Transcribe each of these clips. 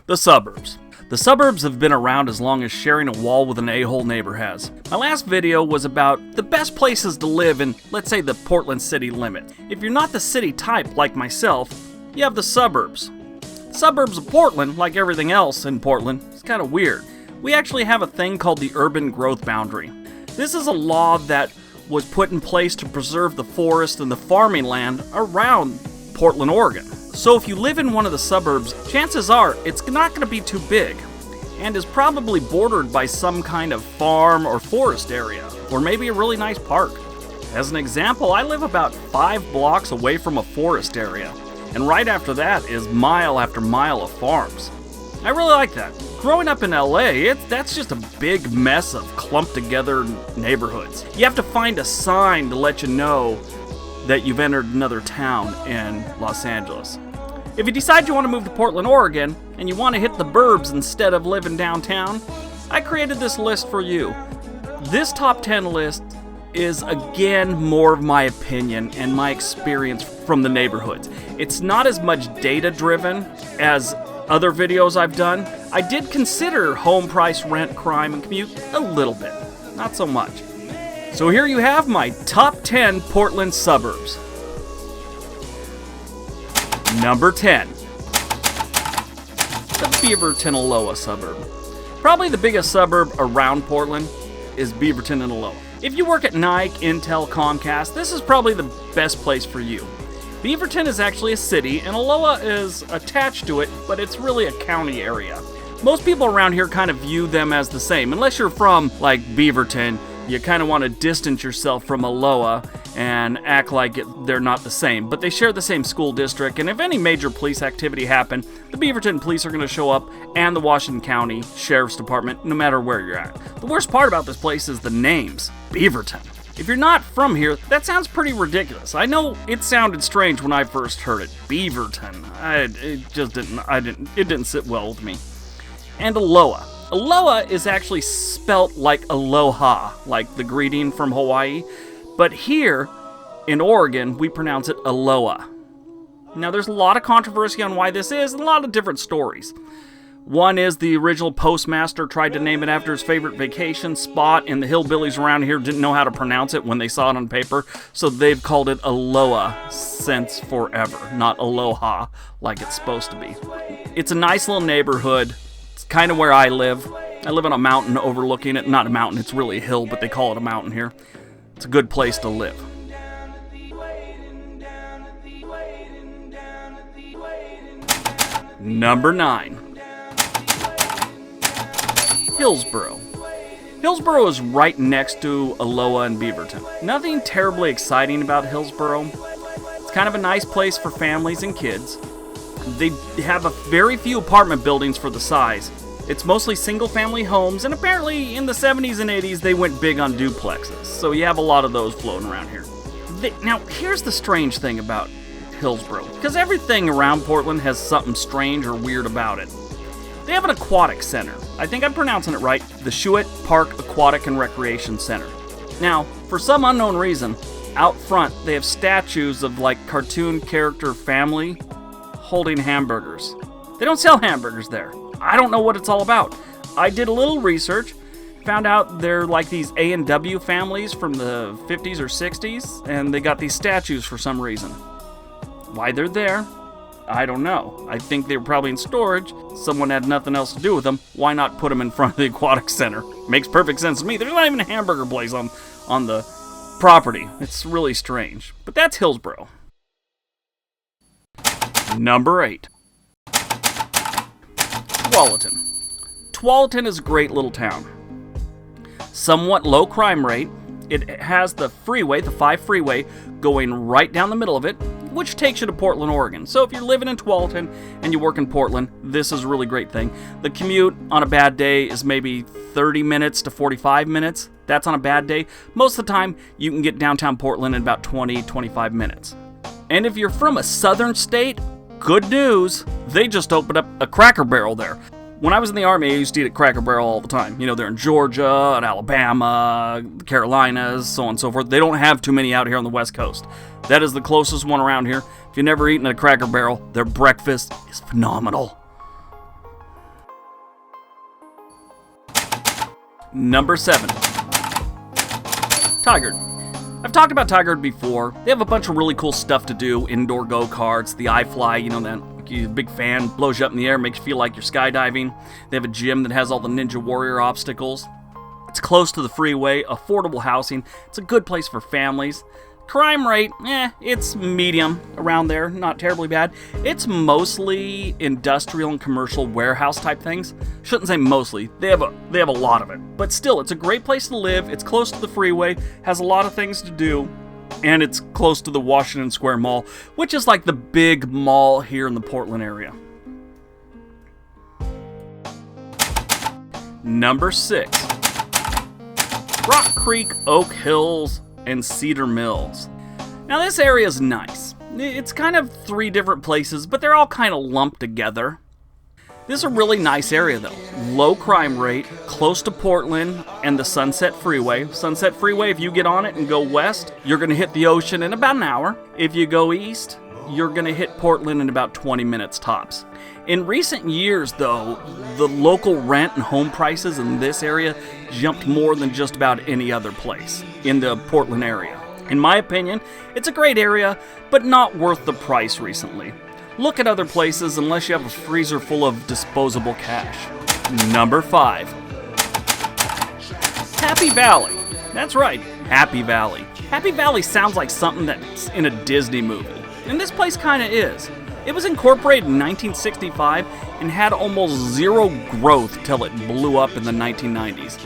The suburbs. The suburbs have been around as long as sharing a wall with an a-hole neighbor has. My last video was about the best places to live in, let's say, the Portland city limit. If you're not the city type like myself, you have the suburbs. The suburbs of Portland, like everything else in Portland, is kind of weird. We actually have a thing called the urban growth boundary. This is a law that was put in place to preserve the forest and the farming land around Portland, Oregon. So if you live in one of the suburbs, chances are it's not going to be too big and is probably bordered by some kind of farm or forest area, or maybe a really nice park. As an example, I live about 5 blocks away from a forest area, and right after that is mile after mile of farms. I really like that. Growing up in LA, that's just a big mess of clumped together neighborhoods. You have to find a sign to let you know that you've entered another town in Los Angeles. If you decide you want to move to Portland, Oregon, and you want to hit the burbs instead of living downtown, I created this list for you. This top 10 list is, again, more of my opinion and my experience from the neighborhoods. It's not as much data-driven as other videos I've done. I did consider home price, rent, crime, and commute a little bit, not so much. So here you have my top 10 Portland suburbs. Number 10. The Beaverton and Aloha suburb. Probably the biggest suburb around Portland is Beaverton and Aloha. If you work at Nike, Intel, Comcast, this is probably the best place for you. Beaverton is actually a city, and Aloha is attached to it, but it's really a county area. Most people around here kind of view them as the same. Unless you're from, like, Beaverton, you kind of want to distance yourself from Aloha and act like they're not the same. But they share the same school district, and if any major police activity happen, the Beaverton police are going to show up, and the Washington County Sheriff's Department, no matter where you're at. The worst part about this place is the names. Beaverton. If you're not from here, that sounds pretty ridiculous. I know it sounded strange when I first heard it. Beaverton. It didn't sit well with me. And Aloha. Aloha is actually spelt like aloha, like the greeting from Hawaii. But here in Oregon, we pronounce it Aloha. Now, there's a lot of controversy on why this is, and a lot of different stories. One is the original postmaster tried to name it after his favorite vacation spot, and the hillbillies around here didn't know how to pronounce it when they saw it on paper, so they've called it Aloha since forever, not Aloha like it's supposed to be. It's a nice little neighborhood. It's kind of where I live. I live on a mountain overlooking it. Not a mountain, it's really a hill, but they call it a mountain here. It's a good place to live. Number 9. Hillsboro. Hillsboro is right next to Aloha and Beaverton. Nothing terribly exciting about Hillsboro. It's kind of a nice place for families and kids. They have a very few apartment buildings for the size. It's mostly single-family homes, and apparently in the 70s and 80s they went big on duplexes, so you have a lot of those floating around here. Now, here's the strange thing about Hillsboro, because everything around Portland has something strange or weird about it. They have an aquatic center. I think I'm pronouncing it right. The Sherwood Park Aquatic and Recreation Center. Now, for some unknown reason, out front they have statues of like cartoon character family holding hamburgers. They don't sell hamburgers there. I don't know what it's all about. I did a little research, found out they're like these A&W families from the 50s or 60s, and they got these statues for some reason. Why they're there, I don't know. I think they were probably in storage. Someone had nothing else to do with them. Why not put them in front of the aquatic center? Makes perfect sense to me. There's not even a hamburger place on the property. It's really strange. But that's Hillsboro. Number 8. Tualatin. Tualatin is a great little town. Somewhat low crime rate. It has the freeway, the 5 freeway, going right down the middle of it, which takes you to Portland, Oregon. So if you're living in Tualatin and you work in Portland, this is a really great thing. The commute on a bad day is maybe 30 minutes to 45 minutes. That's on a bad day. Most of the time, you can get downtown Portland in about 20-25 minutes. And if you're from a southern state, good news, they just opened up a Cracker Barrel there. When I was in the Army, I used to eat at Cracker Barrel all the time. You know, they're in Georgia, and Alabama, the Carolinas, so on and so forth. They don't have too many out here on the West Coast. That is the closest one around here. If you've never eaten at a Cracker Barrel, their breakfast is phenomenal. Number 7. Tigard. I've talked about Tigard before. They have a bunch of really cool stuff to do. Indoor go-karts, the iFly, you know, that big fan blows you up in the air, makes you feel like you're skydiving. They have a gym that has all the Ninja Warrior obstacles. It's close to the freeway, affordable housing. It's a good place for families. Crime rate, it's medium around there, not terribly bad. It's mostly industrial and commercial warehouse type things. Shouldn't say mostly, they have a lot of it. But still, it's a great place to live, it's close to the freeway, has a lot of things to do, and it's close to the Washington Square Mall, which is like the big mall here in the Portland area. Number 6. Rock Creek, Oak Hills, and Cedar Mills. Now this area is nice. It's kind of 3 different places, but they're all kind of lumped together. This is a really nice area though. Low crime rate, close to Portland and the Sunset Freeway. Sunset Freeway, if you get on it and go west, you're going to hit the ocean in about an hour. If you go east, you're going to hit Portland in about 20 minutes tops. In recent years, though, the local rent and home prices in this area jumped more than just about any other place in the Portland area. In my opinion, it's a great area, but not worth the price recently. Look at other places unless you have a freezer full of disposable cash. Number 5. Happy Valley. That's right, Happy Valley. Happy Valley sounds like something that's in a Disney movie, and this place kind of is. It was incorporated in 1965 and had almost zero growth till it blew up in the 1990s.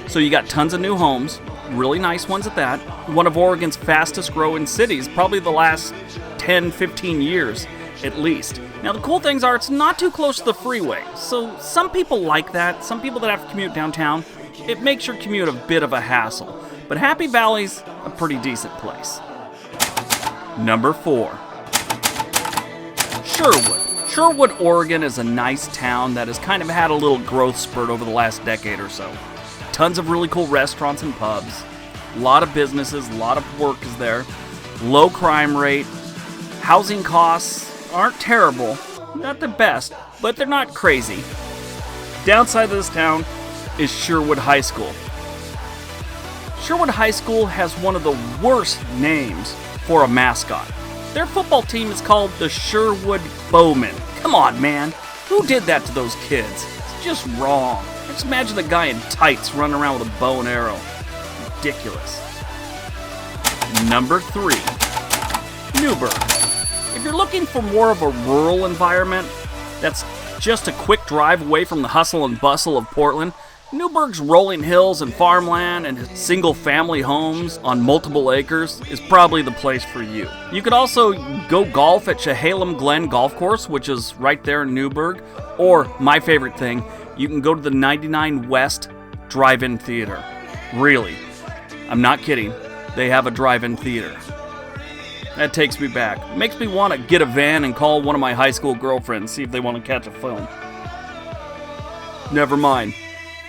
So you got tons of new homes, really nice ones at that. One of Oregon's fastest growing cities, probably the last 10, 15 years at least. Now the cool things are it's not too close to the freeway, so some people like that. Some people that have to commute downtown, it makes your commute a bit of a hassle. But Happy Valley's a pretty decent place. Number 4. Sherwood. Sherwood, Oregon is a nice town that has kind of had a little growth spurt over the last decade or so. Tons of really cool restaurants and pubs. A lot of businesses, a lot of work is there. Low crime rate. Housing costs aren't terrible. Not the best, but they're not crazy. Downside of this town is Sherwood High School. Sherwood High School has one of the worst names for a mascot. Their football team is called the Sherwood Bowmen. Come on, man. Who did that to those kids? It's just wrong. Just imagine the guy in tights running around with a bow and arrow. Ridiculous. Number 3. Newberg. If you're looking for more of a rural environment that's just a quick drive away from the hustle and bustle of Portland, Newberg's rolling hills and farmland and single-family homes on multiple acres is probably the place for you. You could also go golf at Chehalem Glen Golf Course, which is right there in Newberg, or, my favorite thing, you can go to the 99 West Drive-In Theater. Really, I'm not kidding, they have a drive-in theater. That takes me back. Makes me want to get a van and call one of my high school girlfriends, see if they want to catch a film. Never mind.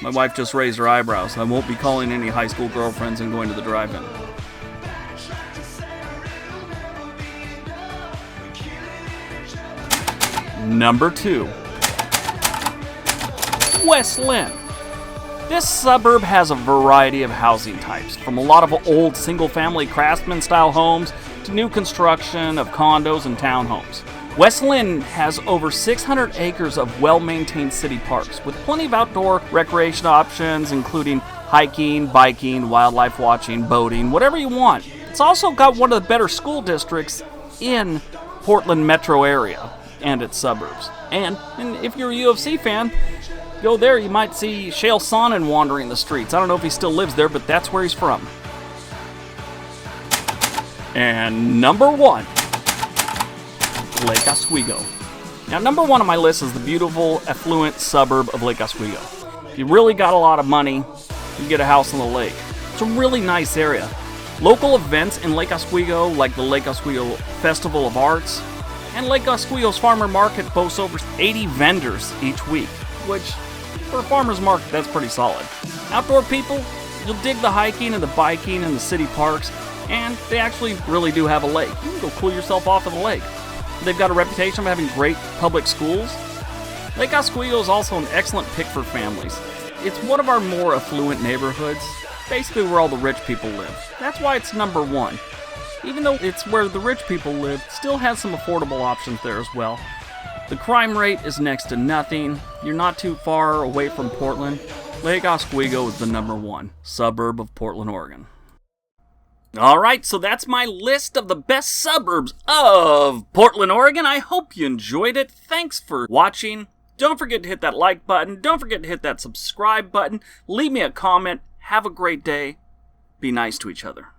My wife just raised her eyebrows. I won't be calling any high school girlfriends and going to the drive-in. Number 2. West Linn. This suburb has a variety of housing types, from a lot of old single-family craftsman-style homes to new construction of condos and townhomes. West Linn has over 600 acres of well-maintained city parks with plenty of outdoor recreation options, including hiking, biking, wildlife watching, boating, whatever you want. It's also got one of the better school districts in Portland metro area and its suburbs. And if you're a UFC fan, go there, you might see Chael Sonnen wandering the streets. I don't know if he still lives there, but that's where he's from. And number 1. Lake Oswego. Now, number 1 on my list is the beautiful, affluent suburb of Lake Oswego. If you really got a lot of money, you can get a house on the lake. It's a really nice area. Local events in Lake Oswego, like the Lake Oswego Festival of Arts, and Lake Oswego's Farmer Market boasts over 80 vendors each week, which, for a farmer's market, that's pretty solid. Outdoor people, you'll dig the hiking and the biking and the city parks, and they actually really do have a lake. You can go cool yourself off at the lake. They've got a reputation of having great public schools. Lake Oswego is also an excellent pick for families. It's one of our more affluent neighborhoods, basically where all the rich people live. That's why it's number 1. Even though it's where the rich people live, it still has some affordable options there as well. The crime rate is next to nothing. You're not too far away from Portland. Lake Oswego is the number 1 suburb of Portland, Oregon. Alright, so that's my list of the best suburbs of Portland, Oregon. I hope you enjoyed it. Thanks for watching. Don't forget to hit that like button. Don't forget to hit that subscribe button. Leave me a comment. Have a great day. Be nice to each other.